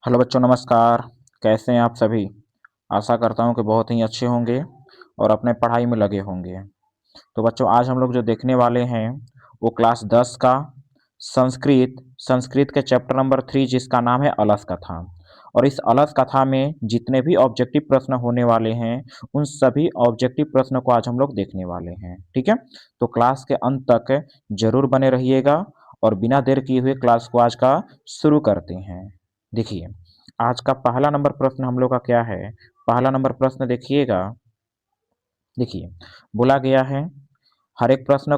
Hello बच्चों, नमस्कार। कैसे हैं आप सभी? आशा करता हूं कि बहुत ही अच्छे होंगे और अपने पढ़ाई में लगे होंगे। तो बच्चों, आज हम लोग जो देखने वाले हैं वो क्लास 10 का संस्कृत संस्कृत के चैप्टर नंबर 3, जिसका नाम है अलस कथा। और इस अलस कथा में जितने भी ऑब्जेक्टिव प्रश्न होने वाले हैं उन सभी ऑब्जेक्टिव प्रश्नों को आज हम लोग देखने वाले हैं। ठीक है, तो क्लास के अंत तक जरूर बने रहिएगा। और बिना देर किए हुए क्लास को आज का शुरू करते हैं। देखिए, आज का पहला नंबर प्रश्न हम लोग का क्या है। पहला नंबर प्रश्न देखिएगा। देखिए, बोला गया है, हर एक प्रश्न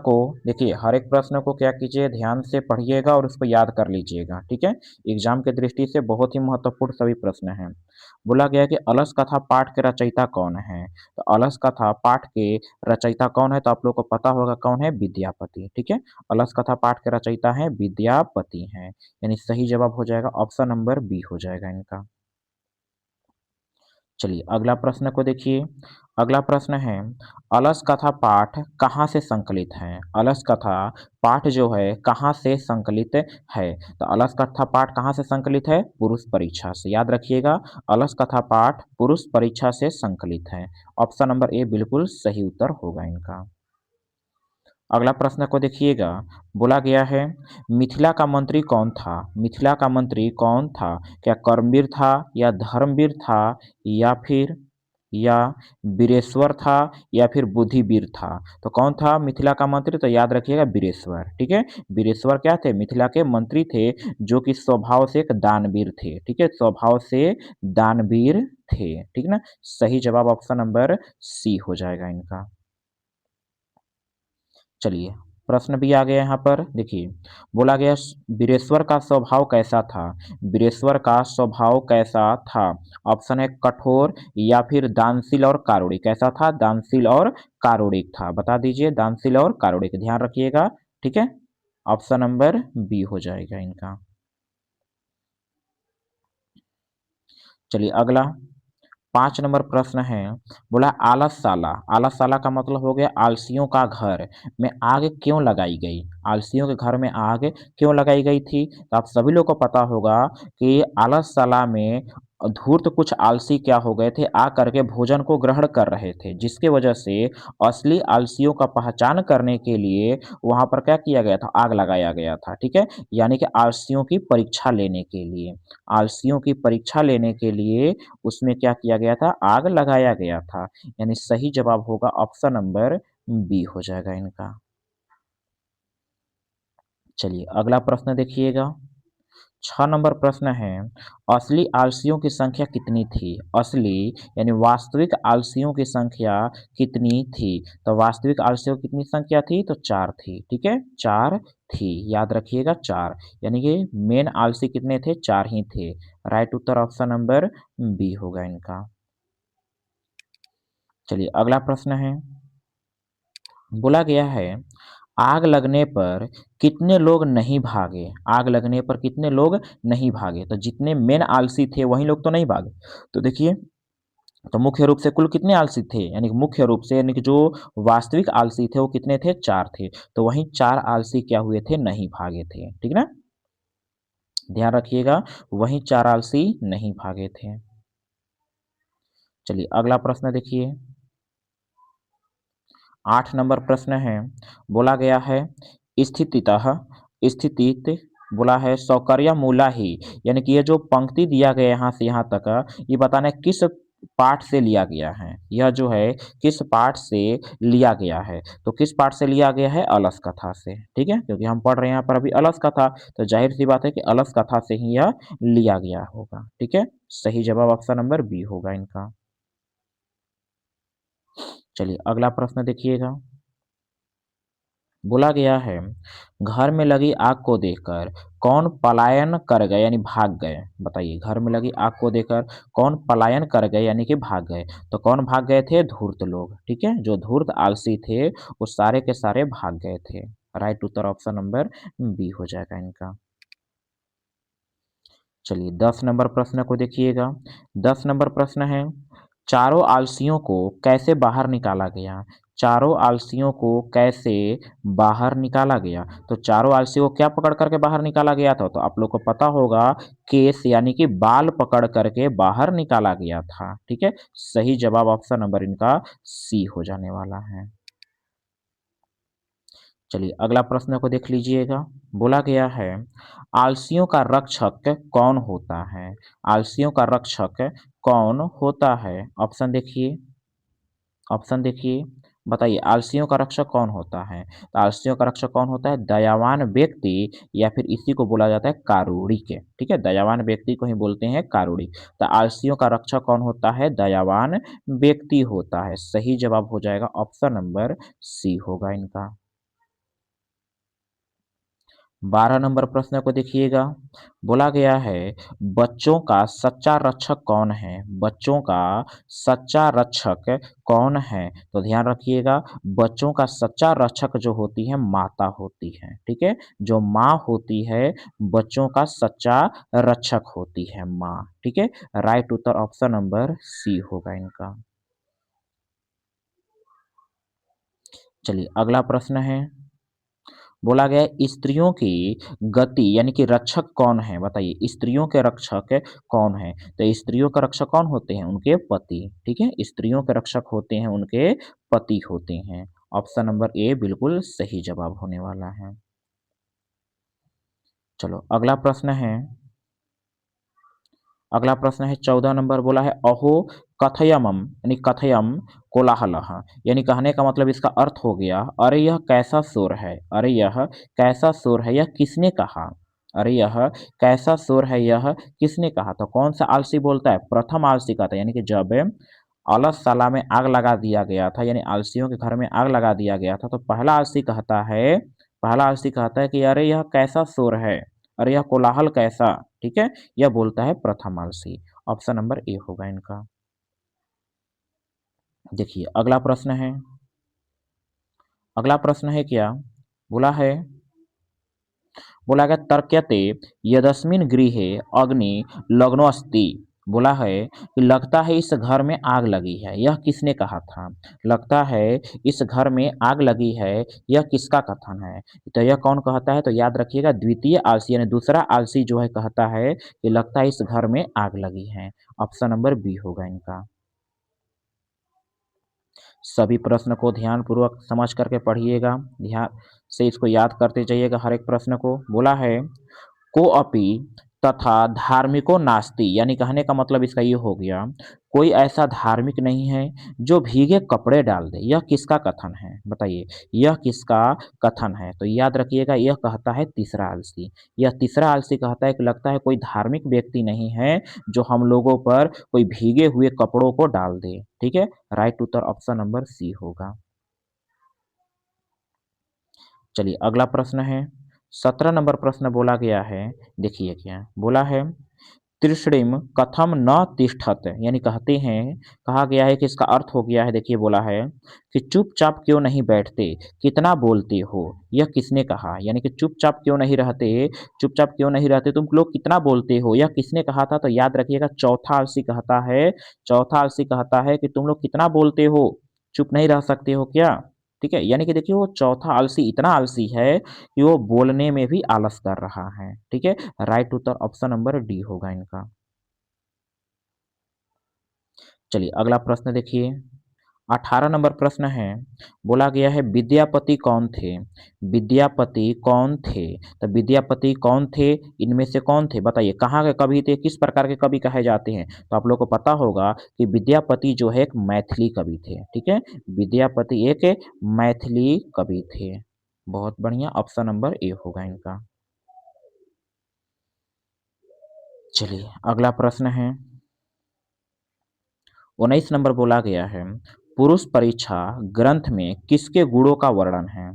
को क्या कीजिए, ध्यान से पढ़िएगा और उसको याद कर लीजिएगा। ठीक है, एग्जाम के दृष्टि से बहुत ही महत्वपूर्ण सभी प्रश्न हैं। बोला गया है कि अलस कथा पाठ के रचयिता कौन है। तो अलस कथा पाठ के रचयिता कौन है, तो आप लोग को पता होगा कौन है, विद्यापति। ठीक है, अलस कथा पाठ के रचयिता है विद्यापति हैं। यानी सही जवाब हो जाएगा ऑप्शन नंबर बी हो जाएगा इनका। चलिए अगला प्रश्न को देखिए। अगला प्रश्न है, अलस कथा पाठ कहाँ से संकलित है। अलस कथा पाठ जो है कहाँ से संकलित है। तो अलस कथा पाठ कहाँ से संकलित है, पुरुष परीक्षा से। याद रखिएगा, अलस कथा पाठ पुरुष परीक्षा से संकलित है। ऑप्शन नंबर ए बिल्कुल सही उत्तर होगा इनका। अगला प्रश्न को देखिएगा। बोला गया है, मिथिला का मंत्री कौन था। मिथिला का मंत्री कौन था। क्या कर्मवीर था, या धर्मवीर था, या फिर या वीरेश्वर था, या फिर बुद्धिवीर था। तो कौन था मिथिला का मंत्री, तो याद रखिएगा वीरेश्वर। ठीक है, वीरेश्वर क्या थे, मिथिला के मंत्री थे, जो कि स्वभाव से एक दानवीर थे। ठीक है, स्वभाव से दानवीर थे। ठीक ना, सही जवाब ऑप्शन नंबर सी हो जाएगा इनका। चलिए, प्रश्न भी आ गया यहाँ पर। देखिए, बोला गया वीरेश्वर का स्वभाव कैसा था। वीरेश्वर का स्वभाव कैसा था। ऑप्शन है कठोर, या फिर दानशील और कारुणिक। कैसा था, दानशील और कारुणिक था। बता दीजिए, दानशील और कारुणिक, ध्यान रखिएगा। ठीक है, ऑप्शन नंबर बी हो जाएगा इनका। चलिए अगला 5 नंबर प्रश्न है। बोला आलसशाला। आलसशाला का मतलब हो गया आलसियों का घर में आग क्यों लगाई गई। आलसियों के घर में आग क्यों लगाई गई थी। तो आप सभी लोग को पता होगा कि आलसशाला में धूर्त कुछ आलसी क्या हो गए थे, आ करके भोजन को ग्रहण कर रहे थे, जिसके वजह से असली आलसियों का पहचान करने के लिए वहां पर क्या किया गया था, आग लगाया गया था। ठीक है, यानी कि आलसियों की परीक्षा लेने के लिए, आलसियों की परीक्षा लेने के लिए उसमें क्या किया गया था, आग लगाया गया था। यानी सही जवाब होगा ऑप्शन नंबर बी हो जाएगा इनका। चलिए अगला प्रश्न देखिएगा। 6 नंबर प्रश्न है, असली आलसियों की संख्या कितनी थी। असली यानी वास्तविक आलसियों की संख्या कितनी थी। तो वास्तविक आलसियों की कितनी संख्या थी, तो 4 थी। ठीक है, 4 थी, याद रखिएगा 4। यानी कि मेन आलसी कितने थे, 4 ही थे। राइट उत्तर ऑप्शन नंबर बी होगा इनका। चलिए अगला प्रश्न है। बोला गया है, आग लगने पर कितने लोग नहीं भागे। आग लगने पर कितने लोग नहीं भागे। तो जितने मेन आलसी थे वही लोग तो नहीं भागे। तो देखिए, तो मुख्य रूप से कुल कितने आलसी थे, यानी कि मुख्य रूप से, यानी कि जो वास्तविक आलसी थे वो कितने थे, 4 थे। तो वहीं 4 आलसी क्या हुए थे, नहीं भागे थे। ठीक ना, ध्यान रखिएगा, वहीं 4 आलसी नहीं भागे थे। चलिए अगला प्रश्न देखिए। 8 नंबर प्रश्न है। बोला गया है, स्थितितः स्थितित बोला है सौकर्य मूला ही। यानी कि ये जो पंक्ति दिया गया यहाँ से यहाँ तक, ये बताना है किस पाठ से लिया गया है। यह जो है किस पाठ से लिया गया है। तो किस पाठ से लिया गया है, अलस कथा से। ठीक है, क्योंकि हम पढ़ रहे हैं यहाँ पर अभी अलस कथा, तो जाहिर सी बात है कि अलस कथा से ही यह लिया गया होगा। ठीक है, सही जवाब ऑप्शन नंबर बी होगा इनका। चलिए अगला प्रश्न देखिएगा। बोला गया है, घर में लगी आग को देखकर कौन पलायन कर गए, यानी भाग गए। बताइए, घर में लगी आग को देखकर कौन पलायन कर गए, यानी कि भाग गए। तो कौन भाग गए थे, धूर्त लोग। ठीक है, जो धूर्त आलसी थे वो सारे के सारे भाग गए थे। राइट उत्तर ऑप्शन नंबर बी हो जाएगा इनका। चलिए 10 नंबर प्रश्न को देखिएगा। 10 नंबर प्रश्न है, चारों आलसियों को कैसे बाहर निकाला गया। चारों आलसियों को कैसे बाहर निकाला गया? तो चारों आलसियों को क्या पकड़ करके बाहर निकाला गया था? तो आप लोग को पता होगा केस यानी कि बाल पकड़ करके बाहर निकाला गया था। ठीक है? सही जवाब ऑप्शन नंबर इनका सी हो जाने वाला है। चलिए अगला प्रश्न को देख लीजिएगा। बोला गया है आलसियों का रक्षक कौन होता है? आलसियों का रक्षक कौन होता है? ऑप्शन देखिए, बताइए आलसियों का रक्षक कौन होता है? तो आलसियों का रक्षक कौन होता है? दयावान व्यक्ति या फिर इसी को बोला जाता है कारुणिक। ठीक है? दयावान व्यक्ति को ही बोलते हैं कारुणिक। तो आलसियों का रक्षक कौन होता है? दयावान व्यक्ति होता है। सही जवाब हो जाएगा ऑप्शन नंबर सी होगा इनका। 12 नंबर प्रश्न को देखिएगा। बोला गया है बच्चों का सच्चा रक्षक कौन है? बच्चों का सच्चा रक्षक कौन है? तो ध्यान रखिएगा बच्चों का सच्चा रक्षक जो होती है माता होती है। ठीक है? जो माँ होती है बच्चों का सच्चा रक्षक होती है माँ। ठीक है? राइट उत्तर ऑप्शन नंबर सी होगा इनका। चलिए अगला प्रश्न है। बोला गया है स्त्रियों की गति यानी कि रक्षक कौन है? बताइए स्त्रियों के रक्षक कौन है? तो स्त्रियों के रक्षक कौन होते हैं? उनके पति। ठीक है? स्त्रियों के रक्षक होते हैं उनके पति होते हैं। ऑप्शन नंबर ए बिल्कुल सही जवाब होने वाला है। चलो अगला प्रश्न है 14 नंबर। बोला है अहो कथयमम यानी कथयम कोलाहलः यानी कहने का मतलब इसका अर्थ हो गया अरे यह कैसा शोर है? अरे यह कैसा शोर है? यह किसने कहा? अरे यह कैसा शोर है? यह किसने कहा? तो कौन सा आलसी बोलता है? प्रथम आलसी कहता है यानी कि जब अलसशाला में आग लगा दिया गया था यानी आलसियों के घर में आग लगा दिया गया था तो पहला आलसी कहता है कि अरे यह कैसा शोर है? अरे यह कोलाहल कैसा? ठीक है? यह बोलता है प्रथम आलसी। ऑप्शन नंबर ए होगा इनका। देखिए अगला प्रश्न है क्या? बोला है बोला गया तर्क्यते यदस्मिन् गृहे अग्नि लग्नोऽस्ति। बोला है कि लगता है इस घर में आग लगी है। यह किसने कहा था? लगता है इस घर में आग लगी है। यह किसका कथन है? तो यह कौन कहता है? तो याद रखिएगा द्वितीय आलसी यानी दूसरा आलसी जो है कहता है कि लगता है इस घर में आग लगी है। ऑप्शन नंबर बी होगा इनका। सभी प्रश्न को ध्यानपूर्वक समझ करके पढ़िएगा। ध्यान से इसको याद करते जाइएगा हर एक प्रश्न को। बोला है कोऽपि तथा धार्मिको नास्ति यानी कहने का मतलब इसका ये हो गया कोई ऐसा धार्मिक नहीं है जो भीगे कपड़े डाल दे। यह किसका कथन है? बताइए यह किसका कथन है? तो याद रखिएगा यह कहता है तीसरा आलसी। यह तीसरा आलसी कहता है कि लगता है कोई धार्मिक व्यक्ति नहीं है जो हम लोगों पर कोई भीगे हुए कपड़ों को डाल दे। ठीक है? राइट उत्तर ऑप्शन नंबर सी होगा। चलिए अगला प्रश्न है 17 नंबर प्रश्न बोला गया है। देखिए क्या बोला है तिसृण कथम न तिष्ठत यानी कहते हैं कहा गया है कि इसका अर्थ हो गया है। देखिए बोला है कि चुपचाप क्यों नहीं बैठते? कितना बोलते हो? यह किसने कहा? यानी कि चुपचाप क्यों नहीं रहते तुम लोग कितना बोलते हो? यह किसने कहा था? तो याद रखिएगा चौथा आलसी कहता है कि तुम लोग कितना बोलते हो? चुप नहीं रह सकते हो क्या? ठीक है? यानी कि देखिए वो चौथा आलसी इतना आलसी है कि वो बोलने में भी आलस कर रहा है। ठीक है? राइट उत्तर ऑप्शन नंबर डी होगा इनका। चलिए अगला प्रश्न देखिए 18 नंबर प्रश्न है। बोला गया है विद्यापति कौन थे? विद्यापति कौन थे? तो विद्यापति कौन थे? इनमें से कौन थे? बताइए कहाँ के कवि थे? किस प्रकार के कवि कहे जाते हैं? तो आप लोग को पता होगा कि विद्यापति जो है एक मैथिली कवि थे। ठीक है? विद्यापति एक मैथिली कवि थे। बहुत बढ़िया ऑप्शन नंबर ए होगा इनका। चलिए अगला प्रश्न है 19 नंबर बोला गया है पुरुष परीक्षा ग्रंथ में किसके गुणों का वर्णन है?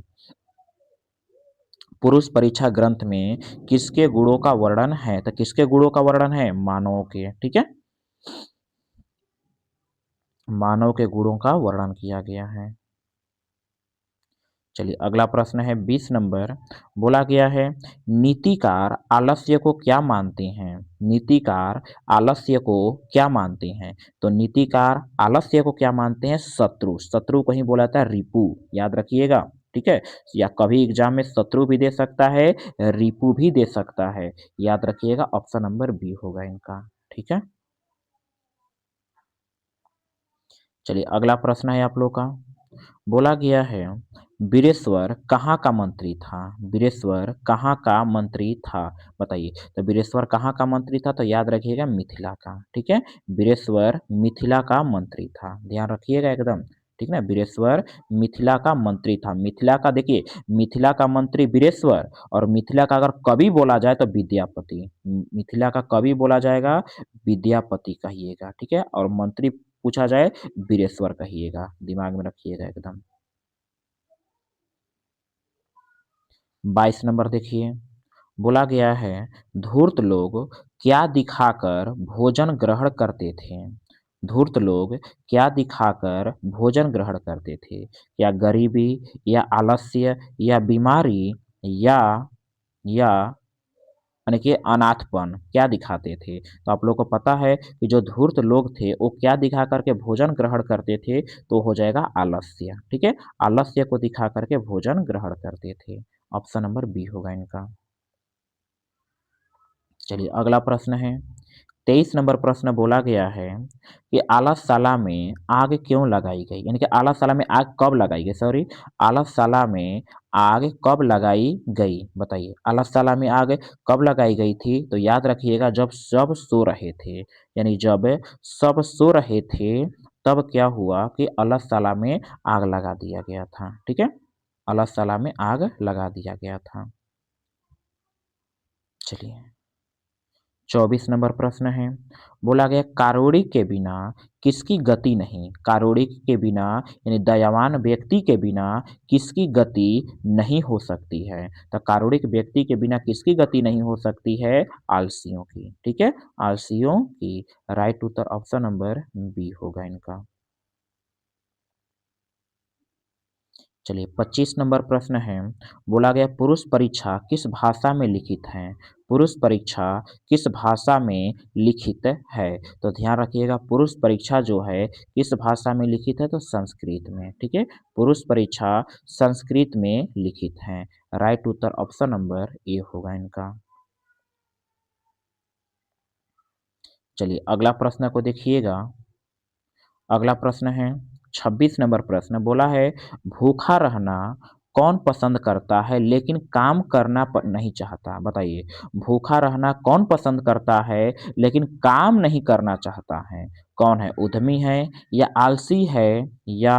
पुरुष परीक्षा ग्रंथ में किसके गुणों का वर्णन है? तो किसके गुणों का वर्णन है? मानव के। ठीक है? मानव के गुणों का वर्णन किया गया है। चलिए अगला प्रश्न है 20 नंबर। बोला गया है नीतिकार आलस्य को क्या मानते हैं? नीतिकार आलस्य को क्या मानते हैं? तो नीतिकार आलस्य को क्या मानते हैं? शत्रु। शत्रु को ही बोला जाता है रिपु, याद रखिएगा। ठीक है, या कभी एग्जाम में शत्रु भी दे सकता है, रिपु भी दे सकता है, याद रखिएगा। ऑप्शन नंबर बी होगा इनका। ठीक है, चलिए अगला प्रश्न है आप लोग का। बोला गया है वीरेश्वर कहाँ का मंत्री था? वीरेश्वर कहाँ का मंत्री था? बताइए। तो वीरेश्वर कहाँ का मंत्री था? तो याद रखिएगा मिथिला का। ठीक है, वीरेश्वर मिथिला का मंत्री था, ध्यान रखिएगा एकदम। ठीक ना, वीरेश्वर मिथिला का मंत्री था। मिथिला का देखिए, मिथिला का मंत्री वीरेश्वर, और मिथिला का अगर कवि बोला जाए तो विद्यापति। मिथिला का कवि बोला जाएगा विद्यापति कहिएगा। ठीक है, और मंत्री पूछा जाए वीरेश्वर कहिएगा, दिमाग में रखिएगा एकदम। 22 नंबर देखिए। बोला गया है धूर्त लोग क्या दिखाकर भोजन ग्रहण करते थे? धूर्त लोग क्या दिखाकर भोजन ग्रहण करते थे? या गरीबी, या आलस्य, या बीमारी, या या यानी कि अनाथपन, क्या दिखाते थे? तो आप लोग को पता है कि जो धूर्त लोग थे वो क्या दिखा करके भोजन ग्रहण करते थे? तो हो जाएगा आलस्य। ठीक है, आलस्य को दिखा करके भोजन ग्रहण करते थे। ऑप्शन नंबर बी होगा इनका। चलिए अगला प्रश्न है 23 नंबर प्रश्न। बोला गया है कि आलसशाला में आग क्यों लगाई गई? यानी कि आलसशाला में आग कब लगाई गई? सॉरी, आलसशाला में आग कब लगाई गई? बताइए, आलसशाला में आग कब लगाई गई थी? तो याद रखिएगा जब सब सो रहे थे, यानी जब सब सो रहे थे तब क्या हुआ कि आलसशाला में आग लगा दिया गया था। ठीक है, आलसशाला में आग लगा दिया गया था। चलिए 24 नंबर प्रश्न है। बोला गया कारुणी के बिना किसकी गति नहीं? कारुणी के बिना यानी दयावान व्यक्ति के बिना किसकी गति नहीं हो सकती है? तो कारुणिक व्यक्ति के बिना किसकी गति नहीं हो सकती है? आलसियों की। ठीक है, आलसियों की। राइट उत्तर ऑप्शन नंबर बी होगा इनका। चलिए 25 नंबर प्रश्न है। बोला गया पुरुष परीक्षा किस भाषा में लिखित है? पुरुष परीक्षा किस भाषा में लिखित है? तो ध्यान रखिएगा पुरुष परीक्षा जो है किस भाषा में लिखित है? तो संस्कृत में। ठीक है, पुरुष परीक्षा संस्कृत में लिखित है। Right Uttar option number A होगा इनका। चलिए अगला प्रश्न को देखिएगा। अगला प्रश्न है 26 नंबर प्रश्न। बोला है भूखा रहना कौन पसंद करता है लेकिन काम करना नहीं चाहता? बताइए, भूखा रहना कौन पसंद करता है लेकिन काम नहीं करना चाहता है? कौन है? उद्यमी है, या आलसी है, या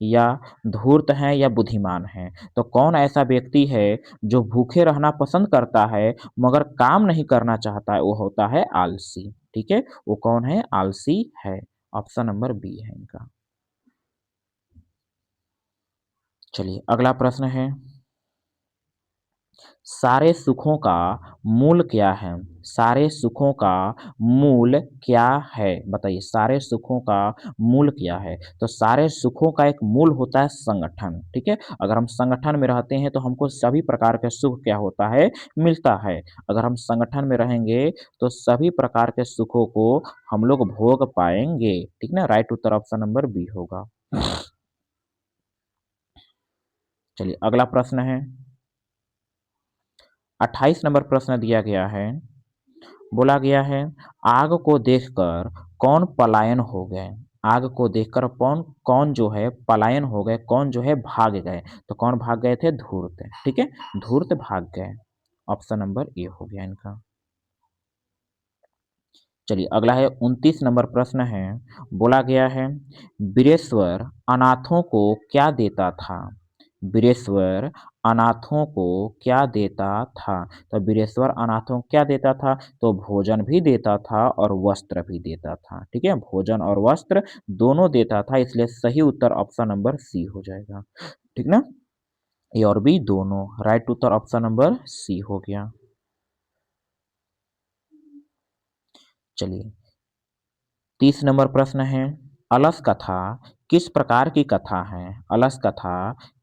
या धूर्त है, या बुद्धिमान है? तो कौन ऐसा व्यक्ति है जो भूखे रहना पसंद करता है मगर काम नहीं करना चाहता है? वो होता है आलसी। ठीक है, वो कौन है? आलसी है। ऑप्शन नंबर बी है इनका। चलिए अगला प्रश्न है सारे सुखों का मूल क्या है? सारे सुखों का मूल क्या है? बताइए, सारे सुखों का मूल क्या है? तो सारे सुखों का एक मूल होता है संगठन। ठीक है, अगर हम संगठन में रहते हैं तो हमको सभी प्रकार के सुख क्या होता है? मिलता है। अगर हम संगठन में रहेंगे तो सभी प्रकार के सुखों को हम लोग भोग पाएंगे। ठीक ना, राइट उत्तर ऑप्शन नंबर बी होगा। चलिए अगला प्रश्न है 28 नंबर प्रश्न दिया गया है। बोला गया है आग को देखकर कौन पलायन हो गए? आग को देखकर कौन कौन जो है पलायन हो गए, कौन जो है भाग गए? तो कौन भाग गए थे? धूर्त। ठीक है, धूर्त भाग गए। ऑप्शन नंबर ए हो गया इनका। चलिए अगला है 29 नंबर प्रश्न है। बोला गया है वीरेश्वर अनाथों को क्या देता था? वीरेश्वर अनाथों को क्या देता था? तो वीरेश्वर अनाथों को क्या देता था? तो भोजन भी देता था और वस्त्र भी देता था। ठीक है, भोजन और वस्त्र दोनों देता था, इसलिए सही उत्तर ऑप्शन नंबर सी हो जाएगा। ठीक ना, ए और बी दोनों। राइट उत्तर ऑप्शन नंबर सी हो गया। चलिए 30 नंबर प्रश्न है अलस कथा किस प्रकार की कथा है? अलस कथा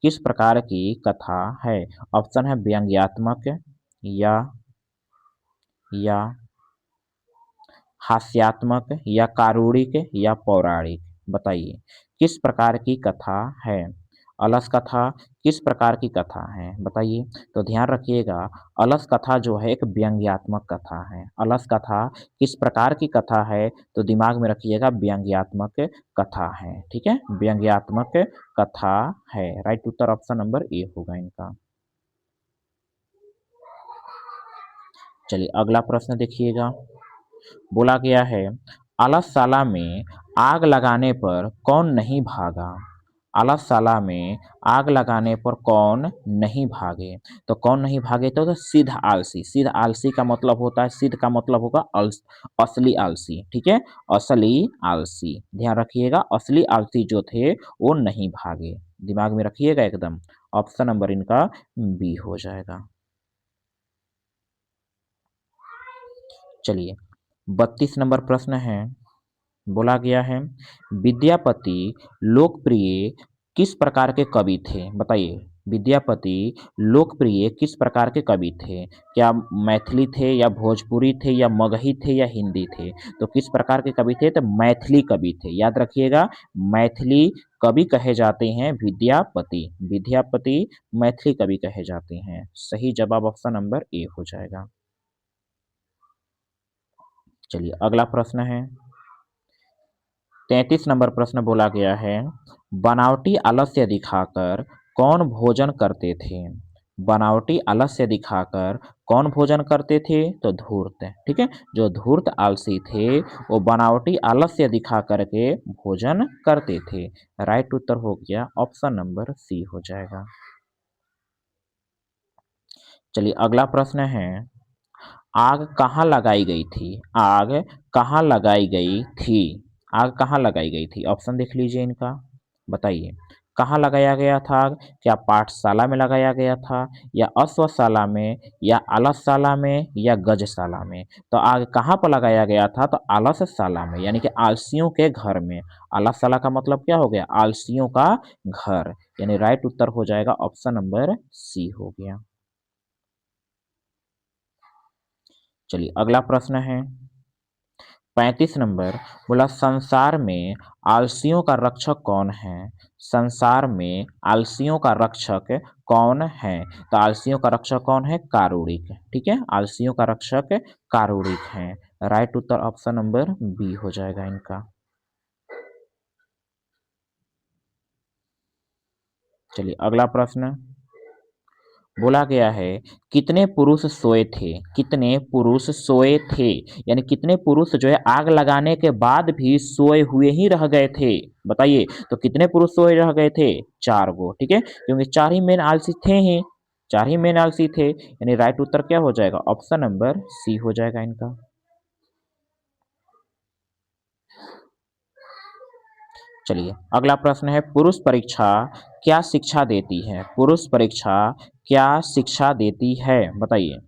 किस प्रकार की कथा है? ऑप्शन है व्यंग्यात्मक या या हास्यात्मक या कारुणिक या पौराणिक? बताइए किस प्रकार की कथा है? अलस कथा किस प्रकार की कथा है? बताइए। तो ध्यान रखिएगा, अलस कथा जो है एक व्यंग्यात्मक कथा है। अलस कथा किस प्रकार की कथा है? तो दिमाग में रखिएगा व्यंग्यात्मक कथा है। ठीक है, व्यंग्यात्मक कथा है। Right Uttar option number A होगा इनका। चलिए अगला प्रश्न देखिएगा। बोला गया है आलसशाला में आग लगाने पर कौन नहीं भागा? आलसशाला में आग लगाने पर कौन नहीं भागे? तो कौन नहीं भागे? तो सिद्ध आलसी। सिद्ध आलसी का मतलब होता है, सिद्ध का मतलब होगा असली आलसी। ठीक है, असली आलसी। ध्यान रखिएगा, असली आलसी जो थे वो नहीं भागे। दिमाग में रखिएगा एकदम। ऑप्शन नंबर इनका बी हो जाएगा। चलिए 32 नंबर प्रश्न है। बोला गया है विद्यापति लोकप्रिय किस प्रकार के कवि थे? बताइए विद्यापति लोकप्रिय किस प्रकार के कवि थे? क्या मैथिली थे या भोजपुरी थे या मगही थे या हिंदी थे? तो किस प्रकार के कवि थे? तो मैथिली कवि थे। याद रखिएगा, मैथिली कवि कहे जाते हैं विद्यापति। विद्यापति मैथिली कवि कहे जाते हैं। सही जवाब ऑप्शन नंबर ए हो जाएगा। चलिए अगला प्रश्न है 33 नंबर प्रश्न। बोला गया है बनावटी आलस्य दिखाकर कौन भोजन करते थे? बनावटी आलस्य दिखाकर कौन भोजन करते थे? तो धूर्त। ठीक है, जो धूर्त आलसी थे वो बनावटी आलस्य दिखा करके भोजन करते थे। राइट उत्तर हो गया ऑप्शन नंबर सी हो जाएगा। चलिए अगला प्रश्न है आग कहाँ लगाई गई थी? आग कहाँ लगाई गई थी? आग कहाँ लगाई गई थी? ऑप्शन देख लीजिए इनका। बताइए कहाँ लगाया गया था आग? क्या पाठशाला में लगाया गया था या अश्वशाला में या आलसशाला में या गजशाला में? तो आग कहाँ पर लगाया गया था? तो आलसशाला में, यानी कि आलसियों के घर में। आलसशाला का मतलब क्या हो गया? आलसियों का घर। यानी राइट उत्तर हो जाएगा ऑप्शन नंबर सी हो गया। चलिए अगला प्रश्न है 35 नंबर। बोला संसार में आलसियों का रक्षक कौन है? संसार में आलसियों का रक्षक कौन है? तो आलसियों का रक्षक कौन है? कारुणिक। ठीक है, आलसियों का रक्षक कारुणिक है। राइट उत्तर ऑप्शन नंबर बी हो जाएगा इनका। चलिए अगला प्रश्न। बोला गया है कितने पुरुष सोए थे? कितने पुरुष सोए थे? यानी कितने पुरुष जो है आग लगाने के बाद भी सोए हुए ही रह गए थे? बताइए तो कितने पुरुष सोए रह गए थे? 4 गो। ठीक है, क्योंकि 4 ही मेन आलसी थे ही, 4 ही मेन आलसी थे। यानी राइट उत्तर क्या हो जाएगा? ऑप्शन नंबर सी हो जाएगा इनका। चलिए अगला प्रश्न है पुरुष परीक्षा क्या शिक्षा देती है? पुरुष परीक्षा क्या शिक्षा देती है? बताइए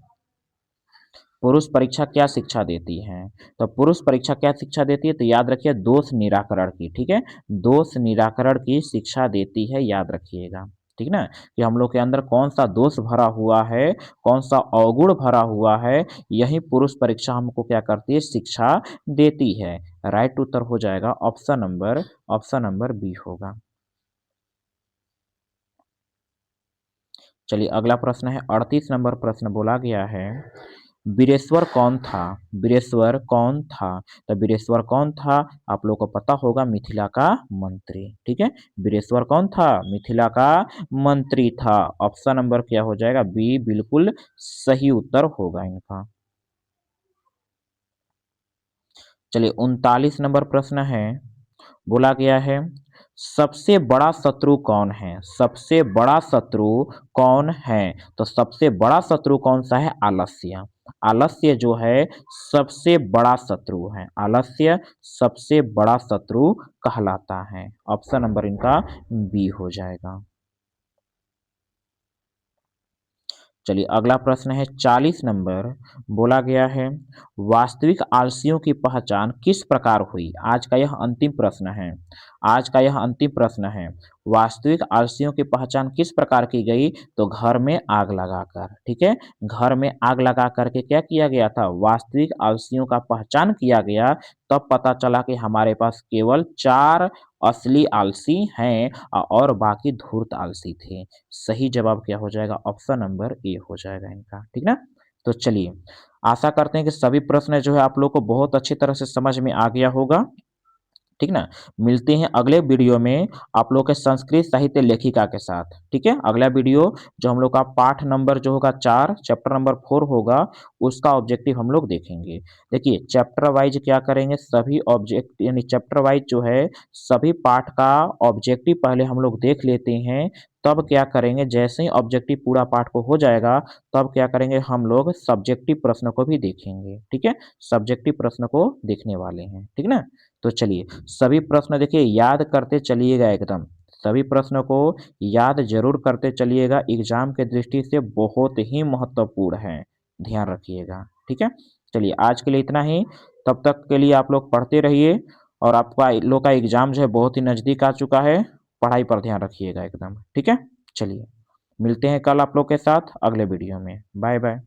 पुरुष परीक्षा क्या शिक्षा देती है? तो पुरुष परीक्षा क्या शिक्षा देती है? तो याद रखिए दोष निराकरण की। ठीक है, दोष निराकरण की शिक्षा देती है, याद रखिएगा। ठीक ना, कि हम लोग के अंदर कौन सा दोष भरा हुआ है, कौन सा अवगुण भरा हुआ है, यही पुरुष परीक्षा हमको क्या करती है? शिक्षा देती है। राइट उत्तर हो जाएगा ऑप्शन नंबर बी होगा। चलिए अगला प्रश्न है 38 नंबर प्रश्न। बोला गया है वीरेश्वर कौन था? वीरेश्वर कौन था? तो वीरेश्वर कौन था? आप लोग को पता होगा, मिथिला का मंत्री। ठीक है, वीरेश्वर कौन था? मिथिला का मंत्री था। ऑप्शन नंबर क्या हो जाएगा? बी बिल्कुल सही उत्तर होगा इनका। चलिए 39 नंबर प्रश्न है। बोला गया है सबसे बड़ा शत्रु कौन है? सबसे बड़ा शत्रु कौन है? तो सबसे बड़ा शत्रु कौन सा है? आलस्य। आलस्य जो है सबसे बड़ा शत्रु है। आलस्य सबसे बड़ा शत्रु कहलाता है। ऑप्शन नंबर इनका बी हो जाएगा। चलिए अगला प्रश्न है 40 नंबर। बोला गया है वास्तविक आलसियों की पहचान किस प्रकार हुई? आज का यह अंतिम प्रश्न है। आज का यह अंतिम प्रश्न है। वास्तविक आलसियों की पहचान किस प्रकार की गई? तो घर में आग लगाकर, ठीक है? घर में आग लगा कर के क्या किया गया था? वास्तविक आलसियों का पहचान किया गया, तब पता चला कि हमारे पास केवल 4 असली आलसी हैं और बाकी धूर्त आलसी थे। सही जवाब क्या हो जाएगा? ऑप्शन नंबर ए हो जाएगा इनका, ठीक ना? तो चलिए, आशा करते हैं कि सभी प्रश्न जो है आप लोग को बहुत अच्छी तरह से समझ में आ गया होगा। ठीक ना? मिलते हैं अगले वीडियो में आप लोग के संस्कृत साहित्य लेखिका के साथ, ठीक है? अगला वीडियो जो हम लोग का पाठ नंबर जो होगा 4 चैप्टर नंबर 4 होगा, उसका ऑब्जेक्टिव हम लोग देखेंगे। देखिए चैप्टर वाइज़ क्या करेंगे, सभी ऑब्जेक्ट यानी चैप्टर वाइज़ जो है सभी पाठ का ऑब्जेक्टिव पहले हम लोग देख लेते हैं, तब क्या करेंगे जैसे ही ऑब्जेक्टिव पूरा पाठ को हो जाएगा, तब क्या करेंगे हम लोग सब्जेक्टिव प्रश्न को भी देखेंगे, ठीक है? सब्जेक्टिव प्रश्न को देखने वाले हैं, ठीक ना? तो चलिए, सभी प्रश्न देखिए याद करते चलिएगा एकदम। सभी प्रश्नों को याद ज़रूर करते चलिएगा, एग्ज़ाम के दृष्टि से बहुत ही महत्वपूर्ण है, ध्यान रखिएगा, ठीक है? चलिए, आज के लिए इतना ही, तब तक के लिए आप लोग पढ़ते रहिए और आपका लोग का एग्ज़ाम जो है बहुत ही नज़दीक आ चुका है, पढ़ाई पर ध्यान रखिएगा एकदम, ठीक है? चलिए, मिलते हैं कल आप लोग के साथ अगले वीडियो में। बाय-बाय।